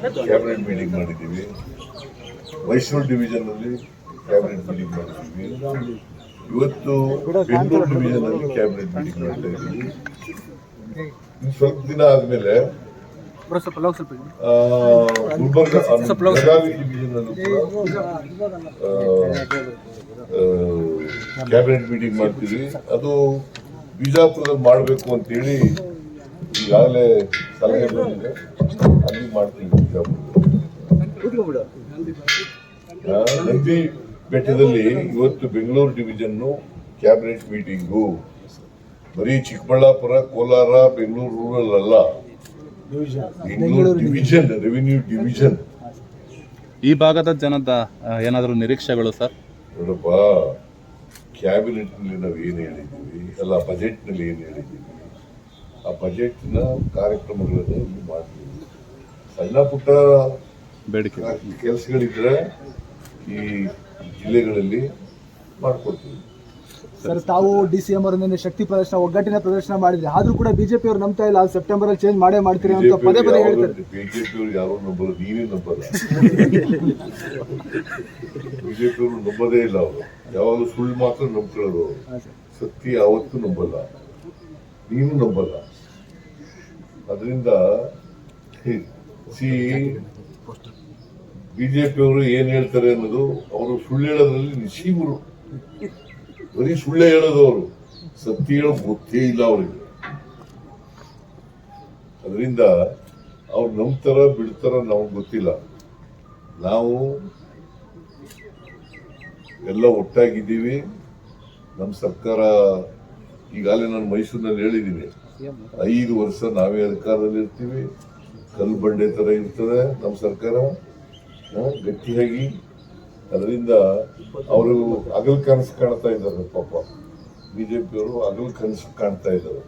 Cabinet meeting ಮಾಡಿದ್ದೀವಿ. Mysuru division ಅಲ್ಲಿ cabinet meeting ಮಾಡಿದ್ದೀವಿ. ಇವತ್ತು ಬೆಂಗಳೂರು ಡಿವಿಷನ್ ಅಲ್ಲಿ ಕ್ಯಾಬಿನೆಟ್ ಮೀಟಿಂಗ್ ಮಾಡ್ತಾ ಇದ್ದೀವಿ. ಸ್ವಲ್ಪ ದಿನ ಆದ್ಮೇಲೆ ಗುಲ್ಬರ್ಗ ಬೆಳಗಾವಿ ಡಿವಿಷನ್ ಅಲ್ಲೂ ಕ್ಯಾಬಿನೆಟ್ ಮೀಟಿಂಗ್ ಮಾಡ್ತೀವಿ. ಅದು ಬಿಜಾಪುರದಲ್ಲಿ ಮಾಡಬೇಕು ಅಂತೇಳಿ ಈಗಾಗಲೇ ಸಲಹೆ ಬಂದಿದೆ. ಅಲ್ಲಿ ಮಾಡ್ತೀವಿ. ನಂದಿ ಬೆಟ್ಟದಲ್ಲಿ ಇವತ್ತು ಬೆಂಗಳೂರು ಡಿವಿಷನ್ ಕ್ಯಾಬಿನೆಟ್ ಮೀಟಿಂಗು ಬರೀ ಚಿಕ್ಕಬಳ್ಳಾಪುರ, ಕೋಲಾರ, ಬೆಂಗಳೂರು ರೂರಲ್ ಅಲ್ಲ, ಬೆಂಗಳೂರು ಡಿವಿಷನ್, ರೆವಿನ್ಯೂ ಡಿವಿಷನ್. ಈ ಭಾಗದ ಜನದ ಏನಾದರೂ ನಿರೀಕ್ಷೆಗಳು ಸರ್? ನೋಡಪ್ಪ, ಕ್ಯಾಬಿನೆಟ್ ನಲ್ಲಿ ನಾವು ಏನು ಹೇಳಿದ್ದೀವಿ ಅಲ್ಲ, ಬಜೆಟ್ ನಲ್ಲಿ ಏನು ಹೇಳಿದ್ದೀವಿ, ಆ ಬಜೆಟ್ ನ ಕಾರ್ಯಕ್ರಮಗಳನ್ನು ಇಲ್ಲಿ ಮಾಡ್ತೀವಿ. ಸಣ್ಣ ಪುಟ್ಟ ಬೇಡಿಕೆ ಕೆಲಸಗಳಿದ್ರೆ ಈ ಜಿಲ್ಲೆಗಳಲ್ಲಿ ಮಾಡ್ಕೊಡ್ತೀವಿ. ಸರ್, ತಾವು DCM ಅವರ ಶಕ್ತಿ ಪ್ರದರ್ಶನ, ಒಗ್ಗಟ್ಟಿನ ಪ್ರದರ್ಶನ ಮಾಡಿದ್ರೆ, ಆದ್ರೂ ಕೂಡ ಬಿಜೆಪಿ ಅವರು ನಂಬ್ತಾ ಇಲ್ಲ. ಸೆಪ್ಟೆಂಬರ್ ಅಲ್ಲಿ ಚೇಂಜ್ ಮಾಡ್ತೀರಿ ಅಂತ ಪದೇ ಪದೇ ಹೇಳ್ತಾರೆ. ಬಿಜೆಪಿ ಅವರು ಯಾರು ನಂಬಲ್ಲ, ನೀವೇ ನಂಬಲ್ಲ. ಬಿಜೆಪಿ ಅವರು ನಂಬೋದೇ ಇಲ್ಲ. ಅವರು ಯಾವಾಗಲೂ ಸುಳ್ಳು ಮಾತ್ರ ನಂಬ್ಕೊಳ್ಳೋದು, ಸತ್ಯ ಯಾವತ್ತೂ ನಂಬಲ್ಲ, ನೀನು ನಂಬಲ್ಲ. ಅದರಿಂದ ಬಿಜೆಪಿ ಅವರು ಏನ್ ಹೇಳ್ತಾರೆ ಅನ್ನೋದು, ಅವರು ಸುಳ್ಳು ಹೇಳೋದ್ರಲ್ಲಿ ನಿಶೀಮರು, ಬರೀ ಸುಳ್ಳೆ ಹೇಳೋದು. ಅವರು ಸತ್ಯ ಹೇಳೋದು ಗೊತ್ತೇ ಇಲ್ಲ ಅವರಿಗೆ. ಅದರಿಂದ ಅವ್ರು ನಂಬ್ತಾರ ಬಿಡ್ತಾರ ನಮಗೆ ಗೊತ್ತಿಲ್ಲ. ನಾವು ಎಲ್ಲ ಒಟ್ಟಾಗಿದ್ದೀವಿ. ನಮ್ಮ ಸರ್ಕಾರ ಈಗಾಗಲೇ ನಾನು ಮೈಸೂರಿನಲ್ಲಿ ಹೇಳಿದ್ದೀನಿ, 5 ವರ್ಷ ನಾವೇ ಅಧಿಕಾರದಲ್ಲಿ ಇರ್ತೀವಿ. ಕಲ್ಲು ಬಂಡೆ ತರ ಇರ್ತದೆ ನಮ್ಮ ಸರ್ಕಾರ, ಗಟ್ಟಿಯಾಗಿ. ಅದರಿಂದ ಅವರು ಹಗಲು ಕನಸು ಕಾಣ್ತಾ ಇದ್ದಾರೆ. ಪಾಪ ಬಿಜೆಪಿಯವರು ಹಗಲು ಕನಸು ಕಾಣ್ತಾ ಇದ್ದಾರೆ.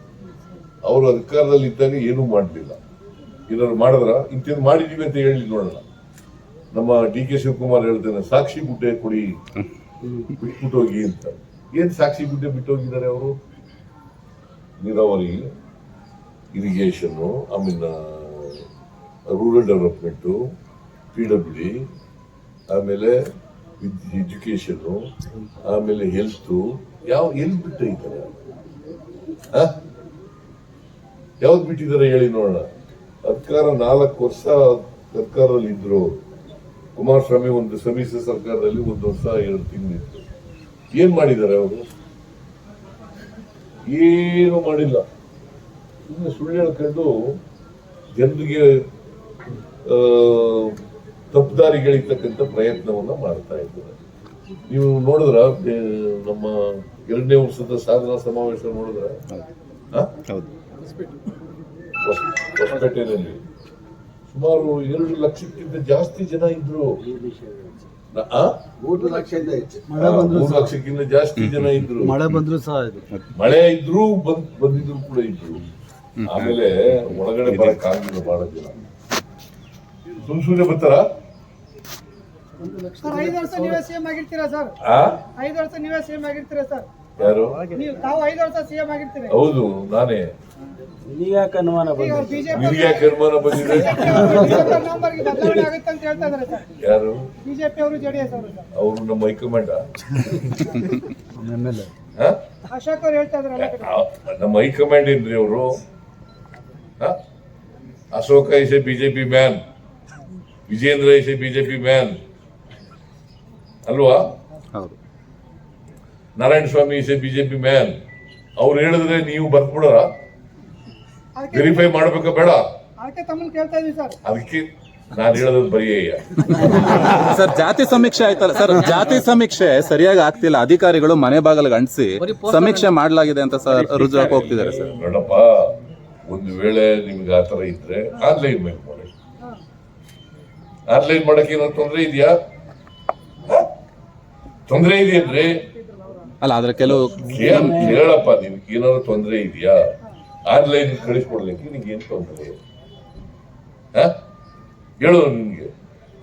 ಅವರು ಅಧಿಕಾರದಲ್ಲಿ ಇದ್ದಾಗ ಏನೂ ಮಾಡಲಿಲ್ಲ. ಏನಾದ್ರು ಮಾಡಿದ್ರ ಇಂಥದ್ದು ಮಾಡಿದೀವಿ ಅಂತ ಹೇಳಿ ನೋಡೋಣ. ನಮ್ಮ DK ಶಿವಕುಮಾರ್ ಹೇಳ್ತಾನೆ, ಸಾಕ್ಷಿ ಗುಡ್ಡೆ ಕೊಡಿ, ಬಿಟ್ಬಿಟ್ಟು ಹೋಗಿ ಅಂತ. ಏನ್ ಸಾಕ್ಷಿ ಗುಡ್ಡೆ ಬಿಟ್ಟು ಹೋಗಿದ್ದಾರೆ ಅವರು? ನೀರಾವರಿ, ಇರಿಗೇಷನ್, ರೂರಲ್ ಡೆವಲಪ್ಮೆಂಟು, PWD, ಆಮೇಲೆ ಎಜುಕೇಶನ್, ಆಮೇಲೆ ಹೆಲ್ತ್. ಎಲ್ಲಿ ಬಿಟ್ಟಿದ್ದಾರೆ? ಯಾವ್ದು ಬಿಟ್ಟಿದ್ದಾರೆ ಹೇಳಿ ನೋಡೋಣ. ಅಧಿಕಾರ 4 ವರ್ಷ ಸರ್ಕಾರದಲ್ಲಿ ಇದ್ರು. ಕುಮಾರಸ್ವಾಮಿ ಒಂದು ಸಮ್ಮಿಶ್ರ ಸರ್ಕಾರದಲ್ಲಿ 1 ವರ್ಷ 2 ತಿಂಗಳಿತ್ತು. ಏನ್ ಮಾಡಿದ್ದಾರೆ ಅವರು? ಏನು ಮಾಡಿಲ್ಲ. ಇನ್ನು ಸುಳ್ಳು ಹೇಳ್ಕೊಂಡು ಜನರಿಗೆ ತಪ್ಪುದಾರಿಗಳಿರ್ತಕ್ಕಂಥ ಪ್ರಯತ್ನವನ್ನ ಮಾಡ್ತಾ ಇದ್ದಾರೆ. ನೀವು ನೋಡಿದ್ರ ನಮ್ಮ 2ನೇ ವರ್ಷದ ಸಾಧನಾ ಸಮಾವೇಶ ನೋಡಿದ್ರ, ಹೊಸಪೇಟೆಯಲ್ಲಿ ಸುಮಾರು 2 ಲಕ್ಷಕ್ಕಿಂತ ಜಾಸ್ತಿ ಜನ ಇದ್ರು. 3 ಲಕ್ಷಕ್ಕಿಂತ ಜಾಸ್ತಿ ಜನ ಇದ್ರು. ಮಳೆ ಬಂದ್ರು ಸಹ, ಮಳೆ ಇದ್ರು ಬಂದಿದ್ರು ಕೂಡ ಇದ್ರು. ಆಮೇಲೆ ಒಳಗಡೆ ಬರಕ್ಕಾಗಿಲ್ಲ. ಬಹಳ ಜನ ಸುಮ್ನೆ ಬರ್ತಾರ. 5 ವರ್ಷ ನೀವೇ ಸಿಎಂ ಆಗಿರ್ತೀರಾ ಸರ್? 5 ವರ್ಷ ನೀವೇ ಸಿಎಂ ಆಗಿರ್ತೀರಾ ಸರ್? ಯಾರು? ತಾವು 5 ವರ್ಷ ಸಿಎಂ ಆಗಿರ್ತೀರಿ. ಹೌದು, ನಾನೇ. ಯಾಕೆ ಅನುಮಾನ ಬಂದಿದೆ? ಬಂದಿದೆ? ಬದಲಾವಣೆ ಆಗುತ್ತೆ ಅಂತ ಹೇಳ್ತಾ ಇದಾರೆ ಸರ್. ಯಾರು? ಬಿಜೆಪಿ ಅವರು, JDS ಅವರು. ಅವರು ನಮ್ಮ ಹೈಕಮಾಂಡ್. ಅಶೋಕ್ ಅವರು ಹೇಳ್ತಾ ಇದಾರೆ. ನಮ್ಮ ಹೈಕಮಾಂಡ್ ಏನ್ರಿ ಅವರು? Ashoka is a BJP man, Vijayendra is a BJP man ಅಲ್ವಾ? Narayana Swamy is a BJP man. ಅವ್ರು ಹೇಳಿದ್ರೆ ನೀವು ಬರ್ಬಿಡೋರ? ವೆರಿಫೈ ಮಾಡ್ಬೇಕಾ ಬೇಡ? ಅದಕ್ಕೆ ತಮ್ಮನ್ನು ಕೇಳ್ತಾ ಇದೀವಿ ಸರ್. ಅದಕ್ಕೆ ನಾನು ಹೇಳೋದು ಬರೀ ಸರ್, ಜಾತಿ ಸಮೀಕ್ಷೆ ಆಯ್ತಲ್ಲ ಸರ್, ಜಾತಿ ಸಮೀಕ್ಷೆ ಸರಿಯಾಗಿ ಆಗ್ತಿಲ್ಲ. ಅಧಿಕಾರಿಗಳು ಮನೆ ಬಾಗಿಲಿಗೆ ಅಂಟಿಸಿ ಸಮೀಕ್ಷೆ ಮಾಡಲಾಗಿದೆ ಅಂತ ಸರ್ ರುಜುವಾಕ್ ಹೋಗ್ತಿದ್ದಾರೆ ಸರ್. ನೋಡಪ್ಪ, ಒಂದು ವೇಳೆ ನಿಮ್ಗೆ ಆತರ ಇದ್ರೆ ಆನ್ಲೈನ್ ಮೇಲೆ ಮಾಡಿ. ಆನ್ಲೈನ್ ಮಾಡಕ್ಕೆ ಏನಾದ್ರು ತೊಂದರೆ ಇದೆಯಾ? ತೊಂದರೆ ಇದೆಯಂದ್ರೆ ಅಲ್ಲ, ಆದ್ರೆ ಕೆಲವು ಕೇಳಪ್ಪ, ನಿಮ್ಗೆ ಏನಾದ್ರು ತೊಂದರೆ ಇದೆಯಾ? ಆನ್ಲೈನ್ ಕಳಿಸ್ಕೊಡ್ಲಿಕ್ಕೆ ನಿಮ್ಗೆ ಏನ್ ತೊಂದರೆ? ಹೇಳು. ನಿಮ್ಗೆ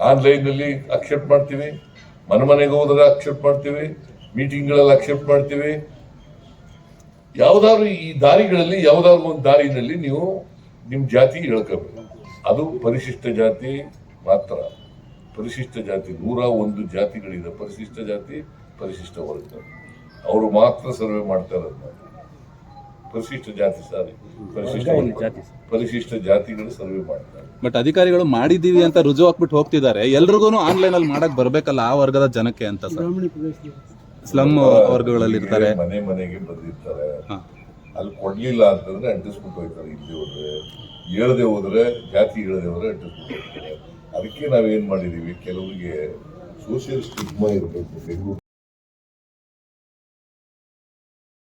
ಆನ್ಲೈನ್ ನಲ್ಲಿ ಅಕ್ಸೆಪ್ಟ್ ಮಾಡ್ತೀವಿ, ಮನೆಗೆ ಹೋದ್ರೆ ಅಕ್ಸೆಪ್ಟ್ ಮಾಡ್ತೀವಿ, ಮೀಟಿಂಗ್ಗಳಲ್ಲಿ ಅಕ್ಸೆಪ್ಟ್ ಮಾಡ್ತೀವಿ. ಯಾವ್ದಾದ್ರು ಈ ದಾರಿಗಳಲ್ಲಿ ಯಾವ್ದಾದ್ರು ಒಂದು ದಾರಿನಲ್ಲಿ ನೀವು ನಿಮ್ ಜಾತಿ ಹೇಳ್ಕೋಬೇಕು. ಅದು ಪರಿಶಿಷ್ಟ ಜಾತಿ, ಮಾತ್ರ ಪರಿಶಿಷ್ಟ ಜಾತಿ 101 ಜಾತಿಗಳಿದೆ. ಪರಿಶಿಷ್ಟ ಜಾತಿ, ಪರಿಶಿಷ್ಟ ವರ್ಗ, ಅವರು ಮಾತ್ರ ಸರ್ವೆ ಮಾಡ್ತಾ ಇರೋದು. ಪರಿಶಿಷ್ಟ ಜಾತಿ ಸಾರಿ ಪರಿಶಿಷ್ಟ ವರ್ಗ, ಪರಿಶಿಷ್ಟ ಜಾತಿಗಳು ಸರ್ವೆ ಮಾಡ್ತಾರೆ. ಬಟ್ ಅಧಿಕಾರಿಗಳು ಮಾಡಿದೀವಿ ಅಂತ ರುಜು ಹಾಕ್ಬಿಟ್ಟು ಹೋಗ್ತಿದ್ದಾರೆ. ಎಲ್ರಿಗೂ ಆನ್ಲೈನ್ ಅಲ್ಲಿ ಮಾಡಕ್ ಬರ್ಬೇಕಲ್ಲ ಆ ವರ್ಗದ ಜನಕ್ಕೆ ಅಂತ ಸರ್. ಸ್ಲಮ್ ವರ್ಗಗಳಲ್ಲಿ ಇರ್ತಾರೆ, ಮನೆ ಮನೆಗೆ ಬಂದಿರ್ತಾರೆ. ಹಾ. ಅಲ್ಲಿ ಕೊಡ್ಲಿಲ್ಲ ಅಂತಂದ್ರೆ ಅಂಟಿಸ್ಬಿಟ್ಟು ಹೋಗ್ತಾರೆ. ಇಲ್ಲಿ ಹೋದ್ರೆ ಹೇಳದೆ ಹೋದ್ರೆ, ಜಾತಿ ಹೇಳದೆ ಹೋದ್ರೆ ಅಂಟಿಸ್ಬಿಟ್ಟು ಹೋಗ್ತಾರೆ. ಅದಕ್ಕೆ ನಾವೇನ್ ಮಾಡಿದೀವಿ, ಕೆಲವರಿಗೆ ಸೋಷಿಯಲ್ ಸ್ಟಿಗ್ಮಾ ಇರಬೇಕು. ಬೆಂಗಳೂರು